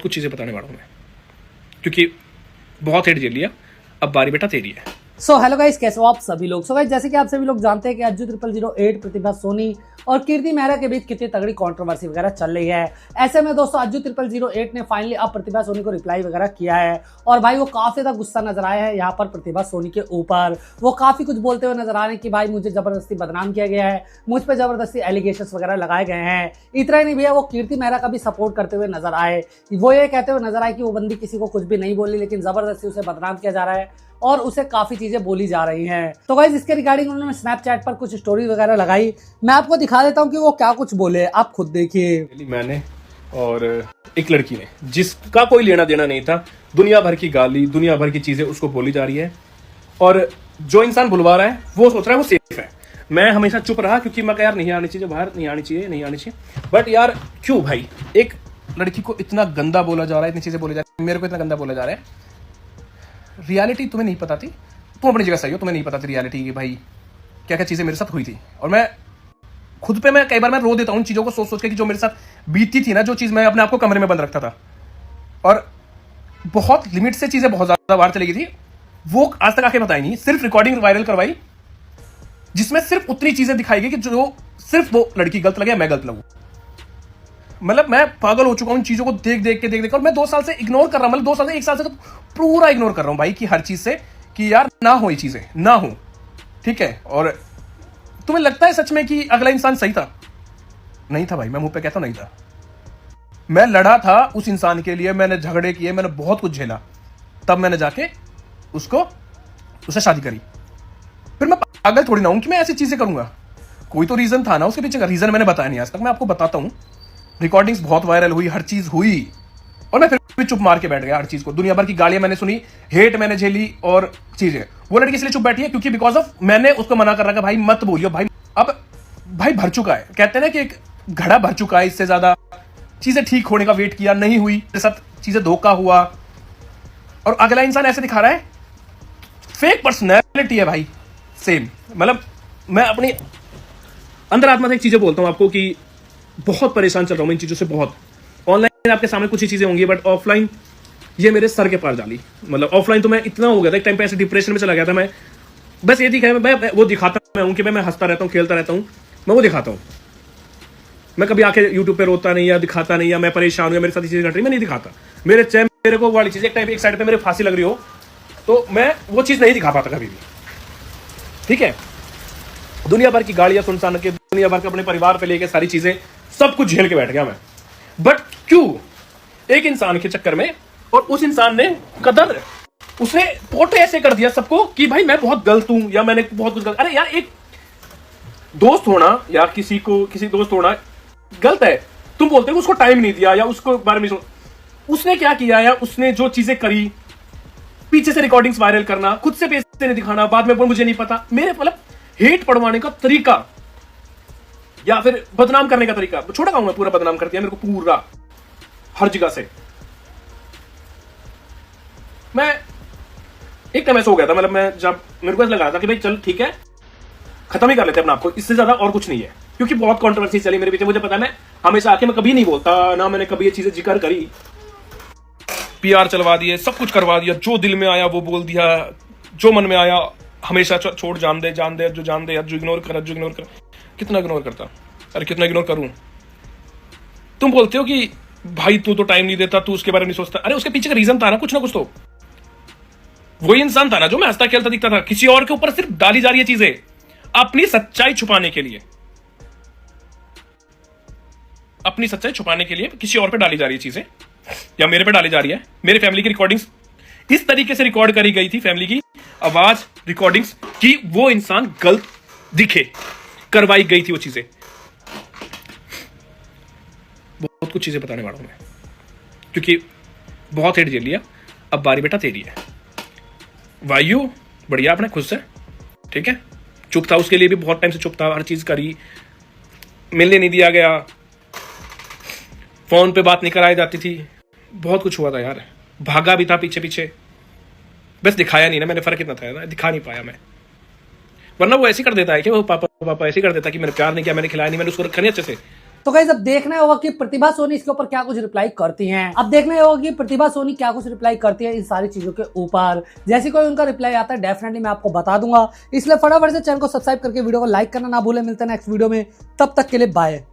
बहुत कुछ चीज़ें बताने वाला हूँ मैं, क्योंकि बहुत हेट झेल लिया, अब बारी बेटा तेरी है। हेलो गाइस, कैसे हो आप सभी लोग। गाइस, जैसे कि आप सभी लोग जानते हैं कि अज्जू 0008 प्रतिभा सोनी और कीर्ति मेहरा के बीच कितनी तगड़ी कंट्रोवर्सी वगैरह चल रही है। ऐसे में दोस्तों अज्जू 0008 ने फाइनली अब प्रतिभा सोनी को रिप्लाई वगैरह किया है और भाई वो काफी ज्यादा गुस्सा नजर आया है यहाँ पर प्रतिभा सोनी के ऊपर। वो काफी कुछ बोलते हुए नजर आ रहे हैं कि भाई मुझे जबरदस्ती बदनाम किया गया है, मुझ पर जबरदस्ती एलिगेशन वगैरह लगाए गए हैं। इतना ही नहीं भैया, वो कीर्ति मेहरा का भी सपोर्ट करते हुए नजर आए। वो ये कहते हुए नजर आए कि वो बंदी किसी को कुछ भी नहीं बोली, लेकिन जबरदस्ती उसे बदनाम किया जा रहा है और उसे काफी चीजें बोली जा रही हैं। तो गाइस, इसके रिगार्डिंग उन्होंने स्नैपचैट पर कुछ स्टोरी वगैरह लगाई। मैं आपको दिखा देता हूं कि वो क्या कुछ बोले, आप खुद देखिए। मैंने और एक लड़की ने, जिसका कोई लेना देना नहीं था, दुनिया भर की गाली, दुनिया भर की चीजें उसको बोली जा रही है, और जो इंसान बुलवा रहा है वो सोच रहा है वो सेफ है। मैं हमेशा चुप रहा क्योंकि मैं यार नहीं आनी चाहिए बाहर, नहीं आनी चाहिए। बट यार क्यों भाई, एक लड़की को इतना गंदा बोला जा रहा है, इतनी चीजें बोली जा रही है, मेरे को इतना गंदा बोला जा रहा है। रियलिटी तुम्हें नहीं पता थी, तुम अपनी जगह सही हो, तुम्हें नहीं पता थी रियलिटी कि भाई क्या क्या चीज़ें मेरे साथ हुई थी। और मैं खुद पे, मैं कई बार मैं रो देता हूँ चीज़ों को सोच सोच के कि जो मेरे साथ बीतती थी ना, जो चीज़ मैं अपने आप को कमरे में बंद रखता था और बहुत लिमिट से चीज़ें बहुत ज़्यादा बाहर चली गई थी, वो आज तक आके बताई नहीं। सिर्फ रिकॉर्डिंग वायरल करवाई जिसमें सिर्फ उतनी चीज़ें दिखाई गई कि जो सिर्फ वो लड़की गलत लगे, मैं गलत लगूँ। मतलब मैं पागल हो चुका हूँ इन चीज़ों को देख देख और मैं 2 साल से इग्नोर कर रहा हूँ, मतलब 2 साल से 1 साल से तो पूरा इग्नोर कर रहा हूँ भाई कि हर चीज़ से कि यार ना हो, ये चीज़ें ना हो, ठीक है। और तुम्हें लगता है सच में कि अगला इंसान सही था? नहीं था भाई, मैं मुंह पे कहता हूँ नहीं था। मैं लड़ा था उस इंसान के लिए, मैंने झगड़े किए, मैंने बहुत कुछ झेला, तब मैंने जाके उससे शादी करी। फिर मैं पागल थोड़ी ना हूं कि मैं ऐसी चीज़ें करूंगा, कोई तो रीज़न था ना उसके पीछे का। रीज़न मैंने बताया नहीं आज तक, मैं आपको बताता हूँ। रिकॉर्डिंग्स बहुत वायरल हुई, हर चीज हुई, और मैं फिर भी चुप मार के बैठ गया हर चीज को। दुनिया भर की गालियां मैंने सुनी, हेट मैंने झेली और चीजें। वो लड़की इसलिए चुप बैठी है क्योंकि बिकॉज ऑफ मैंने उसको मना कर रखा, भाई मत बोलियो भाई। अब भाई भर चुका है, कहते हैं ना कि एक घड़ा भर चुका है, इससे ज्यादा चीजें ठीक होने का वेट किया, नहीं हुई, मेरे साथ चीजें धोखा हुआ, और अगला इंसान ऐसे दिखा रहा है। फेक पर्सनैलिटी है भाई, सेम। मतलब मैं अपनी अंतरात्मा से एक चीजें बोलता हूं आपको कि बहुत परेशान चल रहा हूं इन चीजों से। बहुत ऑनलाइन आपके सामने कुछ ही चीजें होंगी, बट ऑफलाइन ये मेरे सर के पार डाली। मतलब ऑफलाइन तो मैं इतना हो गया था, एक टाइम पे ऐसे डिप्रेशन में चला गया था मैं। बस ये दिखाया, मैं वो दिखाता मैं हूं कि मैं हंसता रहता हूं, खेलता रहता हूं, मैं वो दिखाता हूं। मैं कभी आके यूट्यूब पे रोता नहीं, या दिखाता नहीं, या मैं परेशान हूं, या मेरे साथ चीजें घट रही, मैं नहीं दिखाता। मेरे को वाली चीज, एक टाइम एक साइड पे मेरे फांसी लग रही हो तो मैं वो चीज नहीं दिखा पाता कभी भी, ठीक है। दुनिया भर की गालियां सुन के, दुनिया भर के अपने परिवार पे लेके सारी चीजें, सब कुछ झेल के बैठ गया मैं। बट क्यों? एक इंसान के चक्कर में, और उस इंसान ने कदर, उसने पोटे ऐसे कर दिया सबको कि भाई मैं बहुत गलत हूं, या मैंने बहुत कुछ गलत। अरे यार, एक दोस्त होना या किसी दोस्त होना गलत है, तुम बोलते हो उसको टाइम नहीं दिया या उसको बारे में उसने क्या किया, या उसने जो चीजें करी, पीछे से रिकॉर्डिंग्स वायरल करना, खुद से पैसे नहीं दिखाना, बाद में मुझे नहीं पता, मेरे मतलब हेट पड़वाने का तरीका या फिर बदनाम करने का तरीका, छोटा कहूंगा, पूरा बदनाम कर दिया मेरे को, पूरा हर जगह से। मैं एक टाइम ऐसा हो गया था, मतलब मैं जब मेरे को ऐसा लगा था कि भाई चल ठीक है, खत्म ही कर लेते हैं अपने आप को, इससे ज्यादा और कुछ नहीं है, क्योंकि बहुत कंट्रोवर्सी चली मेरे पीछे। मुझे पता है, मैं हमेशा आके मैं कभी नहीं बोलता ना, मैंने कभी ये चीजें जिक्र करी। पीआर चलवा दिए, सब कुछ करवा दिया, जो दिल में आया वो बोल दिया, जो मन में आया हमेशा छोड़, जान दे, जो इग्नोर कर। कितना इग्नोर करता? अरे कितना इग्नोर करूं? तुम बोलते हो कि भाई तू तो टाइम नहीं देता, तू उसके बारे में नहीं सोचता। अरे उसके पीछे का रीजन था ना कुछ। तो वही इंसान था ना जो मैं हंसता खेलता दिखता था, किसी और के ऊपर सिर्फ डाली जा रही है चीजें अपनी सच्चाई छुपाने के लिए, अपनी सच्चाई छुपाने के लिए किसी और पे डाली जा रही है चीजें, या मेरे पे डाली जा रही है। मेरे फैमिली की रिकॉर्डिंग्स इस तरीके से रिकॉर्ड करी गई थी, फैमिली की आवाज रिकॉर्डिंग्स, कि वो इंसान गलत दिखे, करवाई गई थी वो चीजें। बहुत कुछ चीजें बताने वाला हूं मैं, क्योंकि बहुत हेट झेल लिया, अब बारी बेटा तेरी है। वायु बढ़िया, अपने खुद से, ठीक है। चुप था, उसके लिए भी बहुत टाइम से चुप था, हर चीज करी, मिलने नहीं दिया गया, फोन पे बात नहीं कराई जाती थी, बहुत कुछ हुआ था यार, भागा भी था पीछे पीछे, बस दिखाया नहीं ना मैंने, फर्क इतना था ना, दिखा नहीं पाया मैं। वरना वो ऐसे कर देता है कि वो पापा ऐसे कर देता कि मैंने प्यार नहीं किया, मैंने खिलाया नहीं, मैंने उसको रखा नहीं अच्छे से, तो गाइस अब देखना होगा कि प्रतिभा सोनी इसके ऊपर क्या कुछ रिप्लाई करती हैं। अब देखना होगा कि प्रतिभा सोनी क्या कुछ रिप्लाई करती है इन सारी चीजों के ऊपर। जैसे कोई उनका रिप्लाई आता है डेफिनेटली मैं आपको बता दूंगा, इसलिए फटाफट से चैनल को सब्सक्राइब करके वीडियो को लाइक करना ना भूले। मिलते हैं नेक्स्ट वीडियो में, तब तक के लिए बाय।